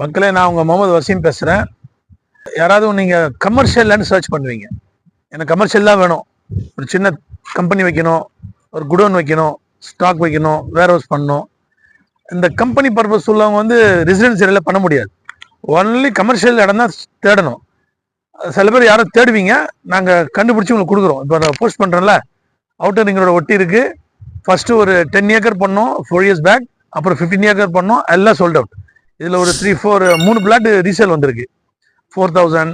மக்களே, நான் உங்கள் முகமது வசீம் பேசுகிறேன். யாராவது நீங்கள் கமர்ஷியல்னு சர்ச் பண்ணுவீங்க. எனக்கு கமர்ஷியல் தான் வேணும், ஒரு சின்ன கம்பெனி வைக்கணும், ஒரு குடோன் வைக்கணும், ஸ்டாக் வைக்கணும், வேர் ஹவுஸ் பண்ணணும். இந்த கம்பெனி பர்பஸ் உள்ளவங்க வந்து ரெசிடென்சியலில் பண்ண முடியாது. ஒன்லி கமர்ஷியல் இடம் தான் தேடணும். சில பேர் யாரும் தேடுவீங்க, நாங்கள் கண்டுபிடிச்சி உங்களுக்கு கொடுக்குறோம். இப்போ நான் போஸ்ட் பண்ணுறேன்ல, அவுட்டர் ரிங்கோட ஒட்டி இருக்குது. ஃபஸ்ட்டு ஒரு 10 ஏக்கர் பண்ணோம் 4 years பேக். அப்புறம் 15 ஏக்கர் பண்ணோம், எல்லாம் சோல்ட் அவுட். இதில் ஒரு 3 பிளாட் ரீசேல் வந்திருக்கு. 4,000,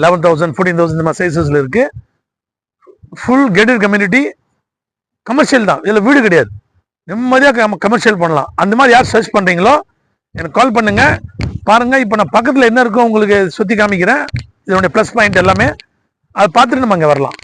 11,000, 14,000 இந்த மாதிரி சைஸஸில் இருக்குது. ஃபுல் கேட்டட் கம்யூனிட்டி, கமர்ஷியல் தான். இதில் வீடு கிடையாது. நிம்மதியாக கமர்ஷியல் பண்ணலாம். அந்த மாதிரி யார் சர்ச் பண்ணுறீங்களோ எனக்கு கால் பண்ணுங்கள். பாருங்கள், இப்போ நான் பக்கத்தில் என்ன இருக்கோ உங்களுக்கு சுற்றி காமிக்கிறேன். இதனுடைய ப்ளஸ் பாயிண்ட் எல்லாமே அதை பார்த்துட்டு நம்ம அங்கே வரலாம்.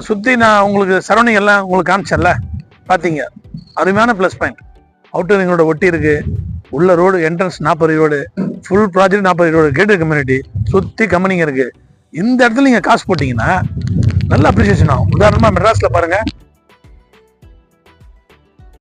சுற்றி நான் உங்களுக்கு சரௌண்டிங் எல்லாம் உங்களுக்கு காமிச்சேன்ல, பார்த்தீங்க. அருமையான ப்ளஸ் பாயிண்ட். அவுட்டர் ரிங்கோட ஒட்டி இருக்கு. உள்ள road entrance 40 road, full project 40 road, gated community, சுற்றி கம்பெனிங்க இருக்கு. இந்த இடத்துல நீங்கள் காசு போட்டிங்கன்னா நல்ல அப்ரிசியேஷன் ஆகும். உதாரணமாக மெட்ராஸில் பாருங்கள்,